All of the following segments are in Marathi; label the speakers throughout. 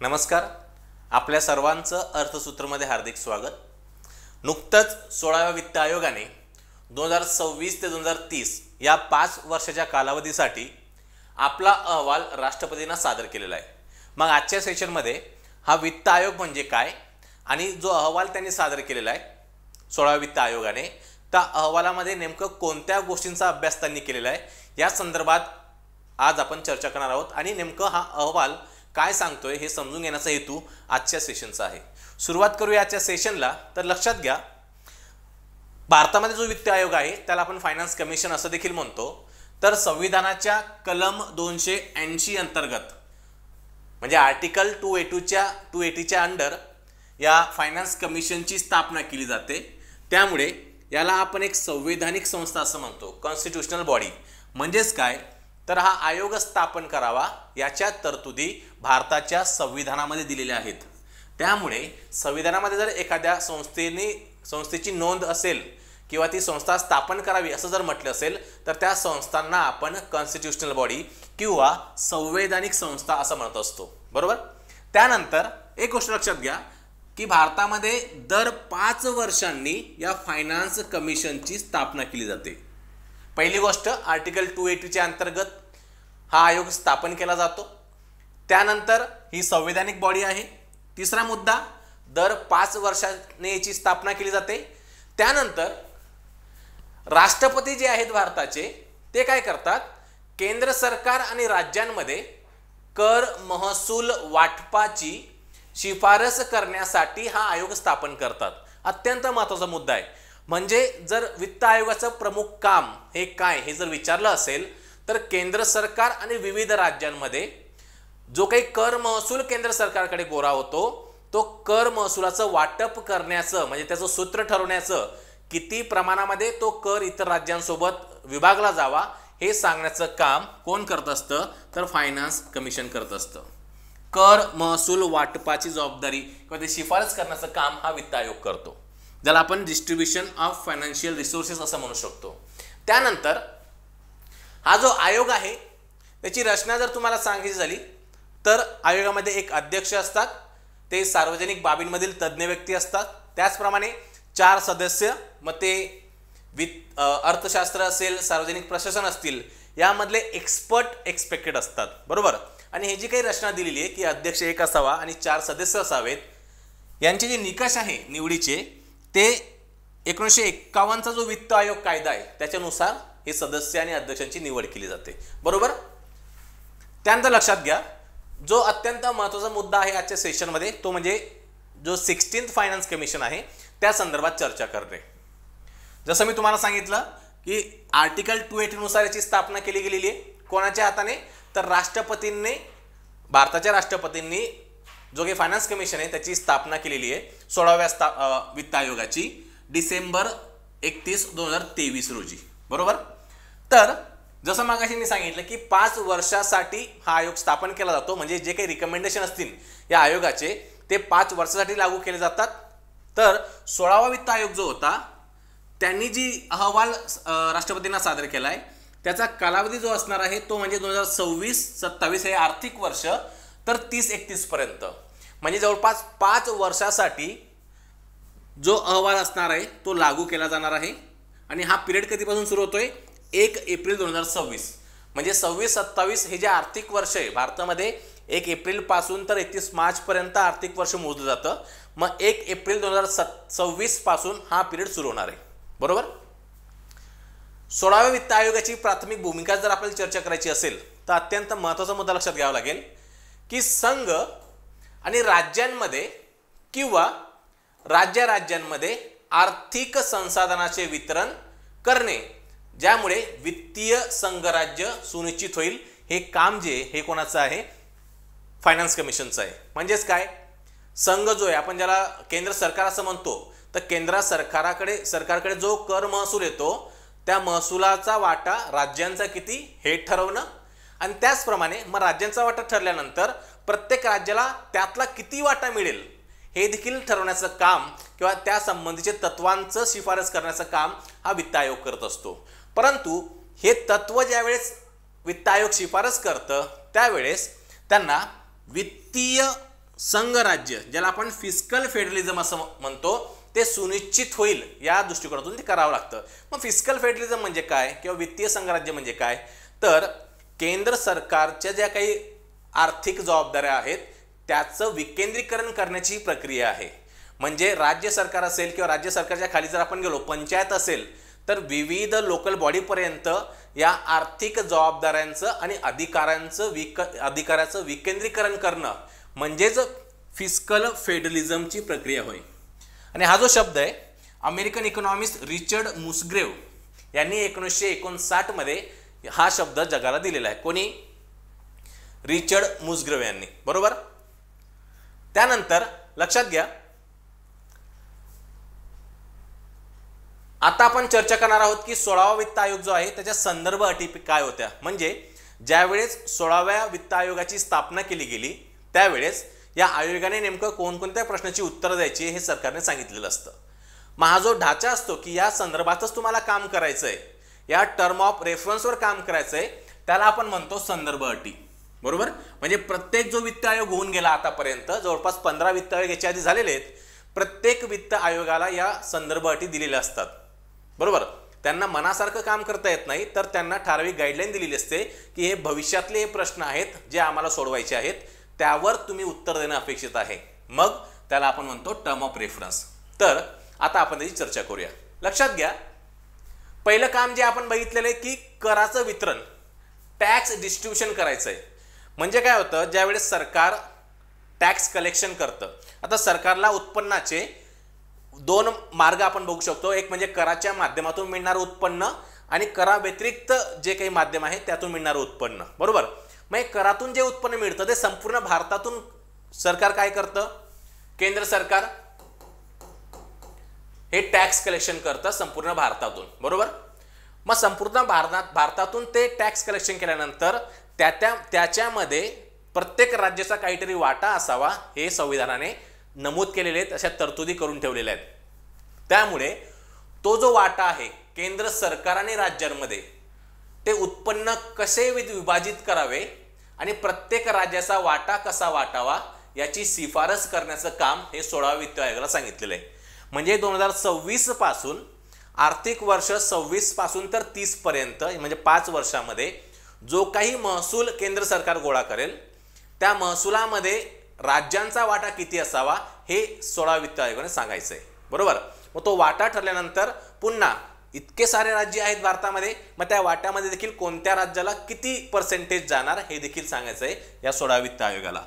Speaker 1: नमस्कार. आपल्या सर्वांचं अर्थसूत्रमध्ये हार्दिक स्वागत. नुकतंच 16व्या वित्त आयोगाने 2026 ते 2030 या 5 वर्षाच्या कालावधीसाठी आपला अहवाल राष्ट्रपतींना सादर केलेला आहे. मग आजच्या सेशनमध्ये हा वित्त आयोग म्हणजे काय आणि जो अहवाल त्यांनी सादर केलेला आहे 16व्या वित्त आयोगाने, त्या अहवालामध्ये नेमकं कोणत्या गोष्टींचा अभ्यास त्यांनी केलेला आहे या संदर्भात आज आपण चर्चा करणार आहोत आणि नेमकं हा अहवाल काय सांगतोय हे समजून घेण्याचा हेतू आजच्या सेशनचा आहे. सुरुवात करूया आजच्या सेशनला. तर लक्षात घ्या, भारतामध्ये जो वित्त आयोग आहे त्याला आपण फायनान्स कमिशन असं देखील म्हणतो. तर संविधानाच्या कलम 280 अंतर्गत म्हणजे आर्टिकल 280च्या अंडर या फायनान्स कमिशनची स्थापना केली जाते. त्यामुळे याला आपण एक संवैधानिक संस्था असं म्हणतो, कॉन्स्टिट्यूशनल बॉडी. म्हणजेच काय, तर हा आयोग स्थापन करावा याच्या तरतुदी भारताच्या संविधानामध्ये दिलेल्या आहेत. त्यामुळे संविधानामध्ये जर एखाद्या संस्थेची नोंद असेल किंवा ती संस्था स्थापन करावी असं जर म्हटलं असेल तर त्या संस्थांना आपण कॉन्स्टिट्यूशनल बॉडी किंवा संवैधानिक संस्था असं म्हणत असतो. बरोबर. त्यानंतर एक गोष्ट लक्षात घ्या की भारतामध्ये दर 5 वर्षांनी या फायनान्स कमिशनची स्थापना केली जाते. पहिली गोष्ट, आर्टिकल 280च्या अंतर्गत हा आयोग स्थापन केला जातो. त्यानंतर ही संवैधानिक बॉडी आहे. तिसरा मुद्दा, दर 5 वर्षांनी याची स्थापना केली जाते. त्यानंतर राष्ट्रपती जे आहेत भारताचे ते काय करतात, केंद्र सरकार आणि राज्यांमध्ये कर महसूल वाटपाची शिफारस करण्यासाठी हा आयोग स्थापन करतात. अत्यंत महत्त्वाचा मुद्दा आहे. म्हणजे जर वित्त आयोगाचं प्रमुख काम हे काय हे जर विचारलं असेल तर केंद्र सरकार आणि विविध राज्यांमध्ये जो काही कर महसूल केंद्र सरकारकडे गोळा होतो तो कर महसुलाचं वाटप करण्याचं म्हणजे त्याचं सूत्र ठरवण्याचं, किती प्रमाणामध्ये तो कर इतर राज्यांसोबत विभागला जावा हे सांगण्याचं काम कोण करत असतं, तर फायनान्स कमिशन करत असतं. कर महसूल वाटपाची जबाबदारी किंवा ते शिफारस करण्याचं काम हा वित्त आयोग करतो, ज्याला आपण डिस्ट्रीब्युशन ऑफ फायनान्शियल रिसोर्सेस असं म्हणू शकतो. त्यानंतर हा जो आयोग आहे त्याची रचना जर तुम्हाला सांगायची झाली तर आयोगामध्ये एक अध्यक्ष असतात, ते सार्वजनिक बाबींमधील तज्ज्ञ व्यक्ती असतात. त्याचप्रमाणे 4 सदस्य, मग ते अर्थशास्त्र असेल, सार्वजनिक प्रशासन असतील, यामधले एक्सपर्ट एक्सपेक्टेड असतात. बरोबर. आणि हे जी काही रचना दिलेली आहे की अध्यक्ष एक असावा आणि 4 सदस्य असावेत, यांचे जे निकष आहे निवडीचे ते 1951चा जो वित्त आयोग कायदा आहे त्याच्यानुसार हे सदस्य आणि अध्यक्षांची निवड केली जाते. बरोबर. त्यानंतर लक्षात घ्या, जो अत्यंत महत्त्वाचा मुद्दा आहे आजच्या सेशनमध्ये तो म्हणजे जो 16th फायनान्स कमिशन आहे त्या संदर्भात चर्चा करणे. जसं मी तुम्हाला सांगितलं की आर्टिकल 280 नुसार याची स्थापना केली गेलेली आहे. कोणाच्या हाताने, तर राष्ट्रपतींनी, भारताच्या राष्ट्रपतींनी जो काही फायनान्स कमिशन आहे त्याची स्थापना केलेली आहे 16व्या वित्त आयोगाची डिसेंबर 31, 2023 रोजी. बरोबर. तर जसं मागाशी मी सांगितलं की 5 वर्षासाठी हा आयोग स्थापन केला जातो. म्हणजे जे काही रिकमेंडेशन असतील या आयोगाचे ते 5 वर्षासाठी लागू केले जातात. तर 16वा वित्त आयोग जो होता त्यांनी जी अहवाल राष्ट्रपतींना सादर केला आहे त्याचा कालावधी जो असणार आहे तो म्हणजे 2026-27 हे आर्थिक वर्ष तर 30-31 पर्यंत, म्हणजे जवळपास 5 वर्षासाठी जो अहवाल असणार आहे तो लागू केला जाणार आहे. आणि हा पिरियड कधीपासून सुरू होतोय, 1 एप्रिल 2026. म्हणजे 26-27 हे जे आर्थिक वर्ष आहे भारतामध्ये 1 एप्रिल पासून तर 31 मार्च पर्यंत आर्थिक वर्ष मोजलं जातं. मग 1 एप्रिल 2026 पासून हा पिरियड सुरू होणार आहे. बरोबर. 16व्या वित्त आयोगाची प्राथमिक भूमिका जर आपल्याला चर्चा करायची असेल तर अत्यंत महत्त्वाचा मुद्दा लक्षात घ्यावा लागेल की संघ आणि राज्यांमध्ये किंवा राज्यांमध्ये आर्थिक संसाधनाचे वितरण करणे, ज्यामुळे वित्तीय संघराज्य सुनिश्चित होईल. हे काम जे हे कोणाचं आहे, फायनान्स कमिशनचं आहे. म्हणजेच काय, संघ जो आहे आपण ज्याला केंद्र सरकार असं म्हणतो, तर केंद्र सरकारकडे जो कर महसूल येतो त्या महसुलाचा वाटा राज्यांचा किती हे ठरवणं, आणि त्याचप्रमाणे मग राज्यांचा वाटा ठरल्यानंतर प्रत्येक राज्याला त्यातला किती वाटा मिळेल हे देखील ठरवण्याचं काम किंवा त्या संबंधीचे तत्वांचं शिफारस करण्याचं काम हा वित्त आयोग करत असतो. परंतु हे तत्व ज्यावेळेस वित्त आयोग शिफारस करतं त्यावेळेस त्यांना वित्तीय संघ राज्य, ज्याला आपण फिस्कल फेडरलिझम असं म्हणतो, ते सुनिश्चित होईल या दृष्टिकोनातून ते करावं लागतं. मग फिस्कल फेडरलिझम म्हणजे काय किंवा वित्तीय संघराज्य म्हणजे काय, तर केंद्र सरकारच्या ज्या काही आर्थिक जबाबदाऱ्या आहेत त्याचं विकेंद्रीकरण करण्याची प्रक्रिया आहे. म्हणजे राज्य सरकार असेल किंवा राज्य सरकारच्या खाली जर आपण गेलो, पंचायत असेल, तर विविध लोकल बॉडीपर्यंत या आर्थिक जबाबदाऱ्यांचं आणि अधिकाराचं विकेंद्रीकरण करणं म्हणजेच फिस्कल फेडरलिझमची प्रक्रिया होय. आणि हा जो शब्द आहे, अमेरिकन इकॉनॉमिस्ट रिचर्ड मुसग्रेव यांनी 1959 मध्ये हा शब्द जगाला दिलेला आहे. कोणी? रिचर्ड मुसग्रेव यांनी, बरोबर. त्यानंतर लक्षात घ्या, आता आपण चर्चा करणार आहोत की 16वा वित्त आयोग जो आहे त्याच्या संदर्भ अटी काय होत्या. म्हणजे ज्यावेळेस 16व्या वित्त आयोगाची स्थापना केली गेली त्यावेळेस या आयोगाने नेमकं कोणकोणत्या प्रश्नाची उत्तरं द्यायची हे सरकारने सांगितलेलं असतं. मग हा जो ढाचा असतो की या संदर्भातच तुम्हाला काम करायचं आहे, या टर्म ऑफ रेफरन्सवर काम करायचं आहे, त्याला आपण म्हणतो संदर्भ अटी, बरोबर. म्हणजे प्रत्येक जो वित्त आयोग होऊन गेला आतापर्यंत, जवळपास 15 वित्त आयोग याच्या आधी झालेले आहेत, प्रत्येक वित्त आयोगाला या संदर्भ अटी दिलेल्या असतात, बरोबर. त्यांना मनासारखं काम करता येत नाही, तर त्यांना ठराविक गाईडलाईन दिलेली असते की हे भविष्यातले हे प्रश्न आहेत जे आम्हाला सोडवायचे आहेत, त्यावर तुम्ही उत्तर देणं अपेक्षित आहे. मग त्याला आपण म्हणतो टर्म ऑफ रेफरन्स. तर आता आपण त्याची चर्चा करूया. लक्षात घ्या, पहिलं काम जे आपण बघितलेलं आहे की कराचं वितरण, टॅक्स डिस्ट्रीब्युशन करायचं आहे. म्हणजे काय होतं, ज्यावेळेस सरकार टॅक्स कलेक्शन करतं, आता सरकारला उत्पन्नाचे 2 मार्ग आपण बघू शकतो. एक म्हणजे कराच्या माध्यमातून मिळणारं उत्पन्न आणि करा व्यतिरिक्त जे काही माध्यम आहे त्यातून मिळणारं उत्पन्न, बरोबर. मग करातून जे उत्पन्न मिळतं ते संपूर्ण भारतातून सरकार काय करतं, केंद्र सरकार हे टॅक्स कलेक्शन करतं संपूर्ण भारतातून, बरोबर. मग संपूर्ण भारतातून ते टॅक्स कलेक्शन केल्यानंतर त्याच्यामध्ये प्रत्येक राज्याचा काहीतरी वाटा असावा हे संविधानाने नमूद केलेले आहेत, अशा तरतुदी करून ठेवलेल्या आहेत. त्यामुळे तो जो वाटा आहे केंद्र सरकार आणि राज्यांमध्ये, ते उत्पन्न कसे विभाजित करावे आणि प्रत्येक राज्याचा वाटा कसा वाटावा याची शिफारस करण्याचं काम हे 16व्या वित्त आयोगाला सांगितलेलं आहे. म्हणजे 2026 पासून, आर्थिक वर्ष 26 पासून तर 30 पर्यंत, म्हणजे 5 वर्षामध्ये जो काही महसूल केंद्र सरकार गोळा करेल त्या महसुलामध्ये राज्यांचा वाटा किती असावा हे 16 वित्त आयोगाने सांगायचं आहे, बरोबर. मग तो वाटा ठरल्यानंतर पुन्हा इतके सारे राज्य आहेत भारतामध्ये, मग त्या वाट्यामध्ये देखील कोणत्या राज्याला किती पर्सेंटेज जाणार हे देखील सांगायचं आहे या 16 वित्त आयोगाला.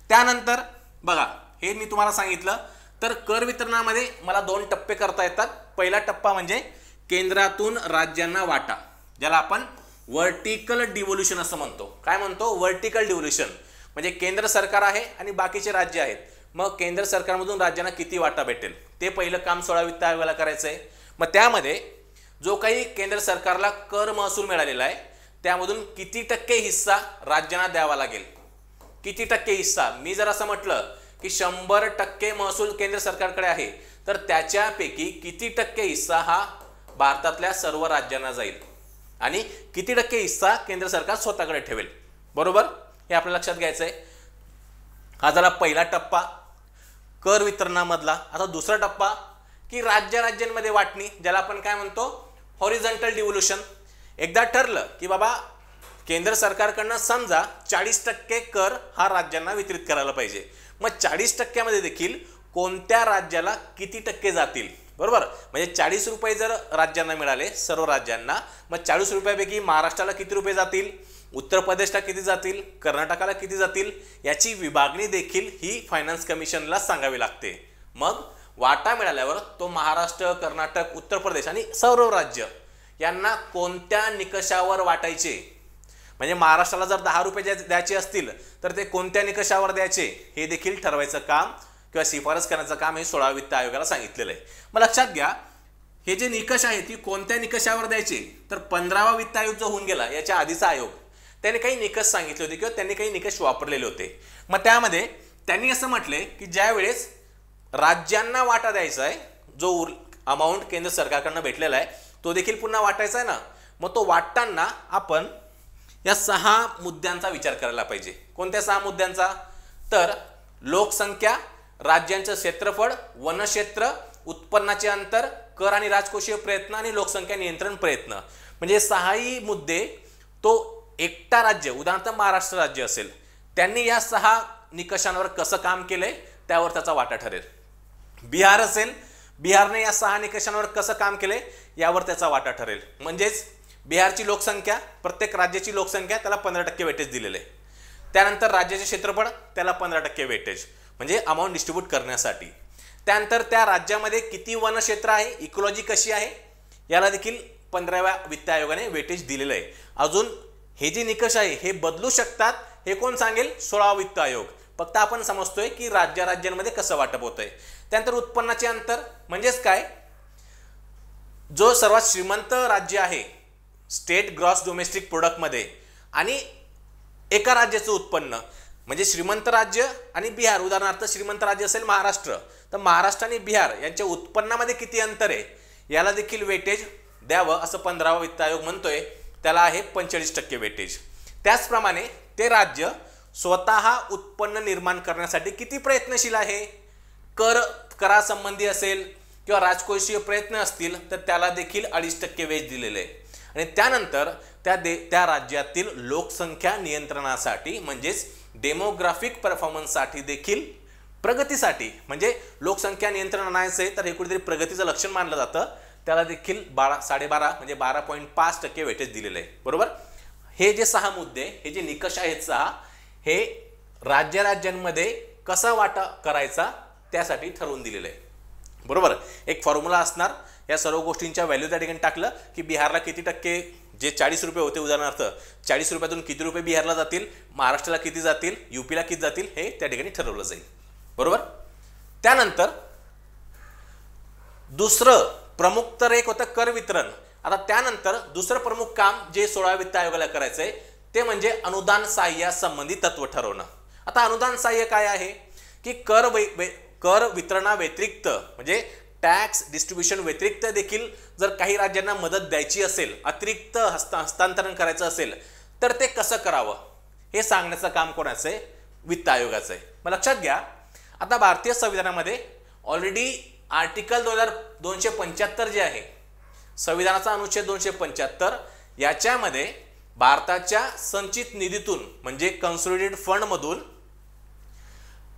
Speaker 1: त्यानंतर बघा, हे मी तुम्हाला सांगितलं, तर कर वितरणामध्ये मला 2 टप्पे करता येतात. पहिला टप्पा म्हणजे केंद्रातून राज्यांना वाटा, ज्याला आपण व्हर्टिकल डिव्होल्युशन असं म्हणतो. काय म्हणतो? व्हर्टिकल डिव्होल्युशन. म्हणजे केंद्र सरकार आहे आणि बाकीचे राज्य आहेत, मग केंद्र सरकारमधून राज्यांना किती वाटा भेटेल ते पहिलं काम 16 वित्त आयोगाला करायचं आहे. मग त्यामध्ये जो काही केंद्र सरकारला कर महसूल मिळालेला आहे त्यामधून किती टक्के हिस्सा राज्यांना द्यावा लागेल, किती टक्के हिस्सा. मी जर असं म्हटलं की 100% महसूल केंद्र सरकारकडे आहे, तर त्याच्यापैकी किती टक्के हिस्सा हा भारतातल्या सर्व राज्यांना जाईल आणि किती टक्के हिस्सा केंद्र सरकार स्वतःकडे ठेवेल, बरोबर. हे आपल्या लक्षात घ्यायचं आहे. हा झाला पहिला टप्पा कर वितरणामधला. आता दुसरा टप्पा की राज्यांमध्ये वाटणी, ज्याला आपण काय म्हणतो? हॉरिझॉन्टल डिव्होल्युशन. एकदा ठरलं की बाबा केंद्र सरकारकडनं समजा 40% कर हा राज्यांना वितरित करायला पाहिजे, मग 40% देखील कोणत्या राज्याला किती टक्के जातील, बरोबर. म्हणजे 40 रुपये जर राज्यांना मिळाले, सर्व राज्यांना, मग 40 रुपयापैकी महाराष्ट्राला किती रुपये जातील, उत्तर प्रदेशला किती जातील, कर्नाटकाला किती जातील, याची विभागणी देखील ही फायनान्स कमिशनला सांगावी लागते. मग वाटा मिळाल्यावर तो महाराष्ट्र, कर्नाटक, उत्तर प्रदेश आणि सर्व राज्य यांना कोणत्या निकषावर वाटायचे, म्हणजे महाराष्ट्राला जर 10 रुपये द्यायचे असतील तर ते कोणत्या निकषावर द्यायचे हे देखील ठरवायचं काम किंवा शिफारस करण्याचं काम हे 16 वित्त आयोगाला सांगितलेलं आहे. मग लक्षात घ्या, हे जे निकष आहेत ती कोणत्या निकषावर द्यायचे, तर 15वा वित्त आयोग जो होऊन गेला याच्या आधीचा आयोग, त्याने काही निकष सांगितले होते किंवा त्यांनी काही निकष वापरलेले होते. मग त्यामध्ये त्यांनी असं म्हटले की ज्या वेळेस राज्यांना वाटा द्यायचा आहे, जो अमाऊंट केंद्र सरकारकडनं भेटलेला आहे तो देखील पुन्हा वाटायचा आहे ना, मग तो वाटताना आपण या 6 मुद्द्यांचा विचार करायला पाहिजे. कोणत्या 6 मुद्द्यांचा? तर लोकसंख्या, राज्यांचं क्षेत्रफळ, वनक्षेत्र, उत्पन्नाचे अंतर, कर आणि राजकोषीय प्रयत्न आणि लोकसंख्या नियंत्रण प्रयत्न, म्हणजे सहाही मुद्दे तो एकटा राज्य, उदाहरणार्थ महाराष्ट्र राज्य असेल, त्यांनी या 6 निकषांवर कसं काम केलंय त्यावर त्याचा वाटा ठरेल. बिहार असेल, बिहारने या 6 निकषांवर कसं काम केलंय यावर त्याचा वाटा ठरेल. म्हणजेच बिहारची लोकसंख्या, प्रत्येक राज्याची लोकसंख्या त्याला 15% वेटेज दिलेलं आहे. त्यानंतर राज्याचे क्षेत्रफळ त्याला 15% वेटेज, म्हणजे अमाऊंट डिस्ट्रीब्यूट करण्यासाठी. त्यानंतर त्या राज्यामध्ये किती वनक्षेत्र आहे, इकोलॉजी कशी आहे, याला देखील 15व्या वित्त आयोगाने वेटेज दिलेलं आहे. अजून हे जे निकष आहे हे बदलू शकतात, हे कोण सांगेल? 16वा वित्त आयोग. फक्त आपण समजतोय की राज्यांमध्ये कसं वाटप होतंय. त्यानंतर उत्पन्नाचे अंतर म्हणजेच काय, जो सर्वात श्रीमंत राज्य आहे स्टेट ग्रॉस डोमेस्टिक प्रोडक्टमध्ये आणि एका राज्याचं उत्पन्न, म्हणजे श्रीमंत राज्य आणि बिहार, उदाहरणार्थ श्रीमंत राज्य असेल महाराष्ट्र, तर महाराष्ट्र आणि बिहार यांच्या उत्पन्नामध्ये किती अंतर आहे याला देखील वेटेज द्यावं असं 15वा वित्त आयोग म्हणतोय. त्याला आहे 45% वेटेज. त्याचप्रमाणे ते राज्य स्वतः उत्पन्न निर्माण करण्यासाठी किती प्रयत्नशील आहे, करासंबंधी असेल किंवा राजकोषीय प्रयत्न असतील तर त्याला देखील 2.5% वेज दिलेले आहे. आणि त्यानंतर त्या राज्यातील लोकसंख्या नियंत्रणासाठी म्हणजेच डेमोग्राफिक परफॉर्मन्ससाठी देखील, प्रगतीसाठी, म्हणजे लोकसंख्या नियंत्रण आणायचं तर हे कुठेतरी प्रगतीचं लक्षण मानलं जातं, त्याला देखील 12.5 म्हणजे 12.5% वेटेज दिलेलं आहे. बरोबर. हे जे 6 मुद्दे, हे जे निकष आहेत 6, हे राज्यांमध्ये कसा वाटा करायचा त्यासाठी ठरवून दिलेलं आहे. बरोबर. एक फॉर्म्युला असणार, या सर्व गोष्टींच्या व्हॅल्यू त्या ठिकाणी टाकलं की बिहारला किती टक्के, जे 40 रुपये होते उदाहरणार्थ, 40 रुपयातून किती रुपये बिहारला जातील, महाराष्ट्राला किती जातील, यूपीला किती जातील, हे त्या ठिकाणी ठरवलं जाईल. बरोबर. त्यानंतर दुसरं प्रमुख तर एक होतं कर वितरण. आता त्यानंतर दुसरं प्रमुख काम जे 16व्या वित्त आयोगाला करायचंय ते म्हणजे अनुदान सहाय्यासंबंधी तत्व ठरवणं. आता अनुदान सहाय्य काय आहे की कर वितरणा व्यतिरिक्त, म्हणजे टॅक्स डिस्ट्रीब्युशन व्यतिरिक्त देखील जर काही राज्यांना मदत द्यायची असेल, अतिरिक्त हस्तांतरण करायचं असेल तर ते कसं करावं हे सांगण्याचं काम कोणाचं आहे? वित्त आयोगाचं आहे. मग लक्षात घ्या, आता भारतीय संविधानामध्ये ऑलरेडी आर्टिकल 275 जे आहे, संविधानाचा अनुच्छेद 275, याच्यामध्ये भारताच्या संचित निधीतून म्हणजे कन्सोलिडेटेड फंड मधून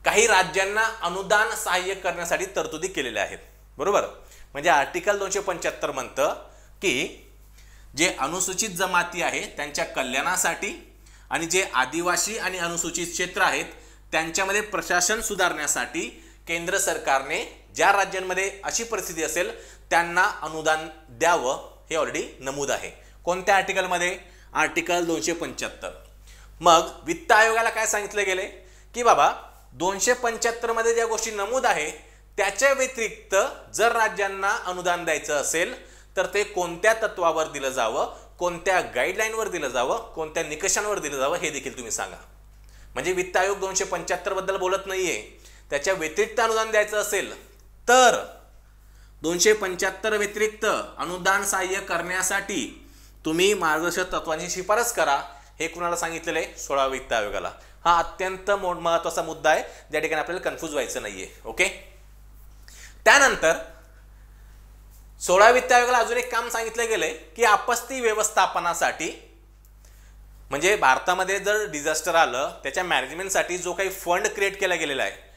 Speaker 1: काही राज्यांना अनुदान सहाय्य करण्यासाठी तरतुदी केलेल्या आहेत. बरोबर. म्हणजे आर्टिकल 275 म्हणतं की जे अनुसूचित जमाती आहे त्यांच्या कल्याणासाठी आणि जे आदिवासी आणि अनुसूचित क्षेत्र आहेत त्यांच्यामध्ये प्रशासन सुधारण्यासाठी केंद्र सरकारने ज्या राज्यांमध्ये अशी परिस्थिती असेल त्यांना अनुदान द्यावं हे ऑलरेडी नमूद आहे. कोणत्या आर्टिकलमध्ये? आर्टिकल 275. मग वित्त आयोगाला काय सांगितलं गेले की बाबा 275 मध्ये ज्या गोष्टी नमूद आहे त्याच्या व्यतिरिक्त जर राज्यांना अनुदान द्यायचं असेल तर ते कोणत्या तत्वावर दिलं जावं, कोणत्या गाईडलाईनवर दिलं जावं, कोणत्या निकषांवर दिलं जावं हे देखील तुम्ही सांगा. म्हणजे वित्त आयोग 275 बद्दल बोलत नाहीये, त्याच्या व्यतिरिक्त अनुदान द्यायचं असेल तर 275 व्यतिरिक्त अनुदान सहाय्य करण्यासाठी तुम्ही मार्गदर्शक तत्वांची शिफारस करा, हे कुणाला सांगितलेलं आहे? 16व्या वित्त आयोगाला. हा अत्यंत महत्त्वाचा मुद्दा आहे, ज्या ठिकाणी आपल्याला कन्फ्यूज व्हायचं नाहीये. ओके. त्यानंतर 16व्या वित्त आयोगाला अजून एक काम सांगितलं गेलंय की आपत्ती व्यवस्थापनासाठी, म्हणजे भारतामध्ये जर डिझास्टर आलं त्याच्या मॅनेजमेंटसाठी जो काही फंड क्रिएट केला गेलेला आहे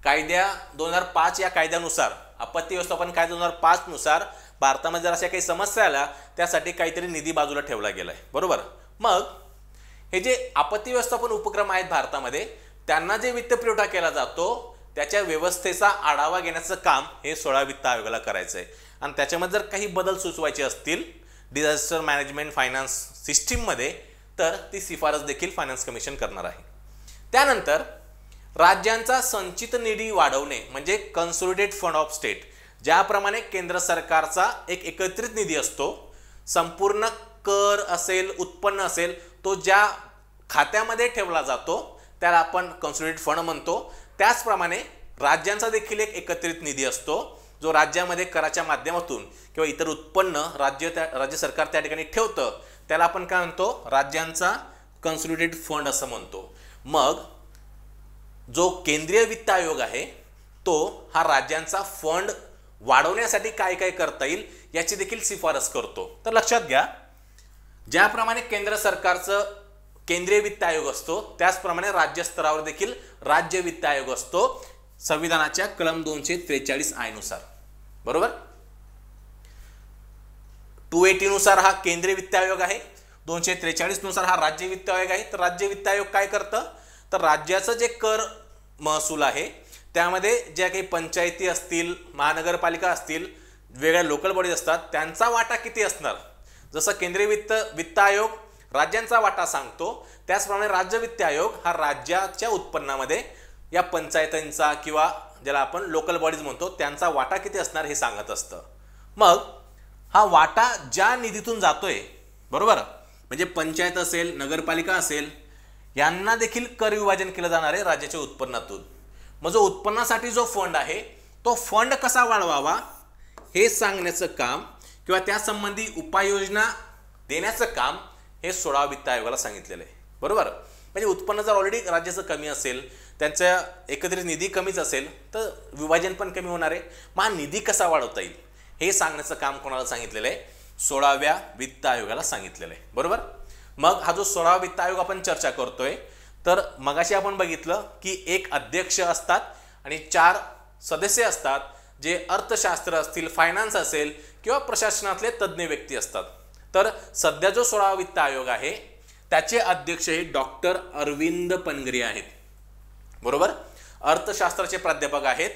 Speaker 1: कायद्या 2005 या कायद्यानुसार, आपत्ती व्यवस्थापन कायदा 2005 नुसार भारतामध्ये जर अशा काही समस्या आल्या त्यासाठी काहीतरी निधी बाजूला ठेवला गेलाय. बरोबर. मग हे जे आपत्ती व्यवस्थापन उपक्रम आहेत भारतामध्ये त्यांना जे वित्त पुरवठा केला जातो त्याच्या व्यवस्थेचा आढावा घेण्याचं काम हे 16व्या वित्त आयोगाला करायचं आहे. आणि त्याच्यामध्ये जर काही बदल सुचवायचे असतील डिझास्टर मॅनेजमेंट फायनान्स सिस्टीममध्ये तर ती शिफारस देखील फायनान्स कमिशन करणार आहे. त्यानंतर राज्यांचा संचित निधी वाढवणे म्हणजे कन्सोलिडेटेड फंड ऑफ स्टेट, ज्याप्रमाणे केंद्र सरकारचा एक एकत्रित निधी असतो, संपूर्ण कर असेल उत्पन्न असेल तो ज्या खात्यामध्ये ठेवला जातो त्याला आपण कन्सोलिडेटेड फंड म्हणतो. त्याचप्रमाणे राज्यांचा देखील एक एकत्रित निधी असतो जो राज्यामध्ये कराच्या माध्यमातून किंवा इतर उत्पन्न राज्य सरकार त्या ठिकाणी ठेवतं, त्याला आपण काय म्हणतो? राज्यांचा कन्सोलिडेटेड फंड असं म्हणतो. मग जो केंद्रीय वित्त आयोग आहे तो हा राज्यांचा फंड वाढवण्यासाठी काय काय करता येईल याची देखील शिफारस करतो। तर लक्षात घ्या, ज्याप्रमाणे केंद्र सरकारचं केंद्रीय वित्त आयोग असतो त्याचप्रमाणे राज्य स्तरावर देखील राज्य वित्त आयोग असतो संविधानाच्या कलम 243 आय नुसार, बरोबर। 280 नुसार हा केंद्रीय वित्त आयोग आहे, 243 नुसार हा राज्य वित्त आयोग आहे। तर राज्य वित्त आयोग काय करतं, तर राज्याचं जे कर महसूल आहे त्यामध्ये ज्या काही पंचायती असतील, महानगरपालिका असतील, वेगळ्या लोकल बॉडीज असतात त्यांचा वाटा किती असणार, जसं केंद्रीय वित्त आयोग राज्यांचा वाटा सांगतो त्याचप्रमाणे राज्य वित्त आयोग हा राज्याच्या उत्पन्नामध्ये या पंचायतींचा किंवा ज्याला आपण लोकल बॉडीज म्हणतो त्यांचा वाटा किती असणार हे सांगत असतं। मग हा वाटा ज्या निधीतून जातोय, बरोबर, म्हणजे पंचायत असेल, नगरपालिका असेल, यांना देखील कर विभाजन केलं जाणार आहे राज्याच्या उत्पन्नातून। मग जो उत्पन्नासाठी जो फंड आहे तो फंड कसा वाढवावा हे सांगण्याचं काम किंवा त्यासंबंधी उपाययोजना देण्याचं काम हे 16 वित्त आयोगाला सांगितलेलं आहे, बरोबर। म्हणजे उत्पन्न जर ऑलरेडी राज्याचं कमी असेल, त्यांचा एकत्रित निधी कमीच असेल तर विभाजन पण कमी होणार आहे। मग हा निधी कसा वाढवता येईल हे सांगण्याचं काम कोणाला सांगितलेलं आहे, 16व्या वित्त आयोगाला सांगितलेलं आहे, बरोबर। मग हा जो 16वा वित्त आयोग आपण चर्चा करतोय तर मगाशी आपण बघितलं की एक अध्यक्ष असतात आणि 4 सदस्य असतात जे अर्थशास्त्र असतील, फायनान्स असेल किंवा प्रशासनातले तज्ज्ञ व्यक्ती असतात। तर सध्या जो 16वा वित्त आयोग आहे त्याचे अध्यक्ष हे डॉक्टर अरविंद पनगरिया आहेत, बरोबर। अर्थशास्त्राचे प्राध्यापक आहेत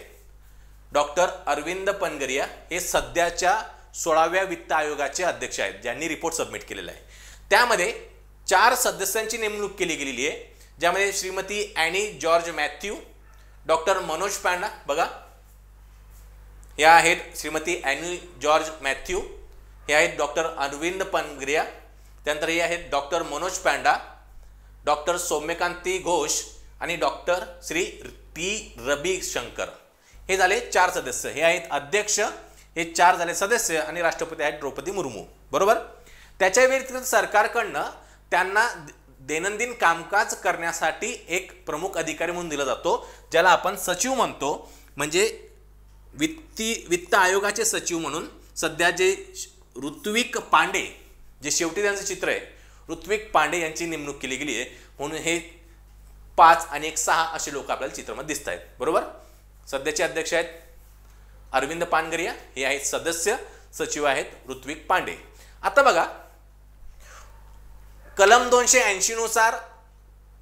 Speaker 1: डॉक्टर अरविंद पनगरिया, हे सध्याच्या 16व्या वित्त आयोगाचे अध्यक्ष आहेत ज्यांनी रिपोर्ट सबमिट केलेला आहे। त्यामध्ये 4 सदस्यांची नेमणूक केली गेलेली आहे, ज्यामध्ये Shrimati any George Matthew, doctor Manoj Panda, बघा या आहेत श्रीमती ॲनी जॉर्ज मॅथ्यू, हे आहेत डॉक्टर अरविंद पनगरिया, त्यानंतर हे आहेत डॉक्टर मनोज पांडा, डॉक्टर सौम्यकांती घोष आणि डॉक्टर श्री टी रविशंकर। हे झाले 4 सदस्य, हे आहेत अध्यक्ष, हे 4 झाले सदस्य आणि राष्ट्रपती आहेत द्रौपदी मुर्मू, बरोबर। त्याच्या व्यतिरिक्त सरकारकडनं त्यांना दैनंदिन कामकाज करण्यासाठी एक प्रमुख अधिकारी म्हणून दिला जातो ज्याला आपण सचिव म्हणतो। म्हणजे वित्त आयोगाचे सचिव म्हणून सध्या जे ऋत्विक पांडे, जे शेवटी त्यांचं चित्र आहे, ऋत्विक पांडे यांची नेमणूक केली गेली आहे, म्हणून हे 5 आणि 1 6 असे लोक आपल्याला चित्रामध्ये दिसत आहेत, बरोबर। सध्याचे अध्यक्ष आहेत अरविंद पानगरिया, हे आहेत सदस्य, सचिव आहेत ऋत्विक पांडे। आता बघा, कलम 280 नुसार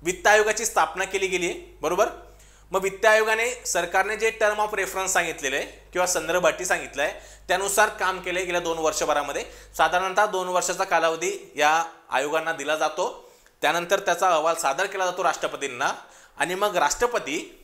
Speaker 1: वित्त आयोगाची स्थापना केली गेली आहे, बरोबर। मग वित्त आयोगाने सरकारने जे टर्म ऑफ रेफरन्स सांगितलेले आहे किंवा संदर्भ अटी सांगितलं आहे त्यानुसार काम केले गेल्या 2 वर्षभरामध्ये। साधारणतः 2 वर्षाचा कालावधी या आयोगांना दिला जातो, त्यानंतर त्याचा अहवाल सादर केला जातो राष्ट्रपतींना आणि मग राष्ट्रपती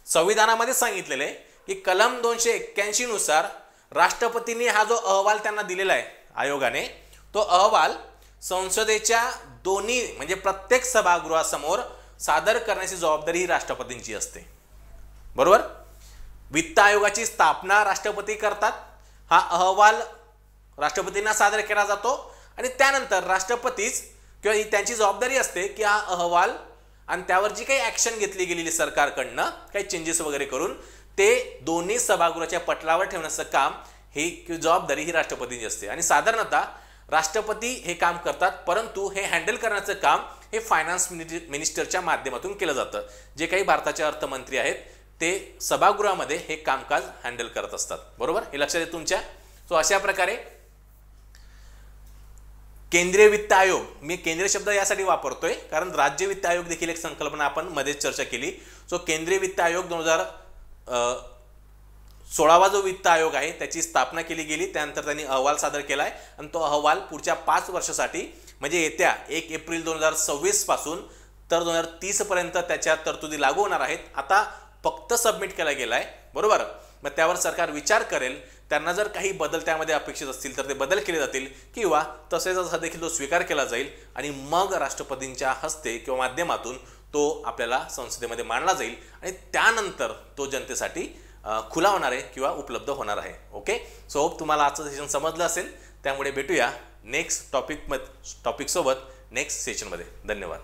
Speaker 1: संविधानामध्ये सांगितलेले आहे की कलम 281 नुसार राष्ट्रपतींनी हा जो अहवाल त्यांना दिलेला आहे आयोगाने, तो अहवाल संसदेच्या दोन्ही म्हणजे प्रत्येक सभागृहासमोर सादर करण्याची जबाबदारी ही राष्ट्रपतींची असते, बरोबर। वित्त आयोगाची स्थापना राष्ट्रपती करतात, हा अहवाल राष्ट्रपतींना सादर केला जातो आणि त्यानंतर राष्ट्रपतीच किंवा ही त्यांची जबाबदारी असते की हा अहवाल आणि त्यावर जी काही ॲक्शन घेतली गेलेली सरकारकडनं काही चेंजेस वगैरे करून ते दोन्ही सभागृहाच्या पटलावर ठेवण्याचं काम ही जबाबदारी ही राष्ट्रपतींची असते। आणि साधारणतः राष्ट्रपती हे काम करतात, परंतु हे हँडल करण्याचं काम हे फायनान्स मिनिस्टरच्या माध्यमातून केलं जातं। जे काही भारताचे अर्थमंत्री आहेत ते सभागृहामध्ये हे कामकाज हँडल करत असतात, बरोबर। हे लक्षात आहे तुमच्या। सो अशा प्रकारे केंद्रीय वित्त आयोग, मी केंद्रीय शब्द यासाठी वापरतोय कारण राज्य वित्त आयोग देखील एक संकल्पना आपण मध्येच चर्चा केली। सो केंद्रीय वित्त आयोग 2016वा जो वित्त आयोग आहे त्याची स्थापना केली गेली, त्यानंतर त्यांनी अहवाल सादर केलाय आणि तो अहवाल पुढच्या 5 वर्षासाठी म्हणजे येत्या 1 एप्रिल 2026 पासून तर 2030 पर्यंत त्याच्या तरतुदी लागू होणार आहेत। आता फक्त सबमिट केला गेलाय, बरोबर। मग त्यावर सरकार विचार करेल, त्यांना जर काही बदल त्यामध्ये अपेक्षित असतील तर ते बदल केले जातील किंवा तसेच देखील तो स्वीकार केला जाईल आणि मग राष्ट्रपतींच्या हस्ते किंवा माध्यमातून तो आपल्याला संसदेमध्ये मांडला जाईल आणि त्यानंतर तो जनतेसाठी खुला होणार आहे किंवा उपलब्ध होणार आहे। ओके, सो होप तुम्हाला आजचं सेशन समजलं असेल। त्यामुळे भेटूया नेक्स्ट टॉपिक सोबत नेक्स्ट सेशनमध्ये। धन्यवाद।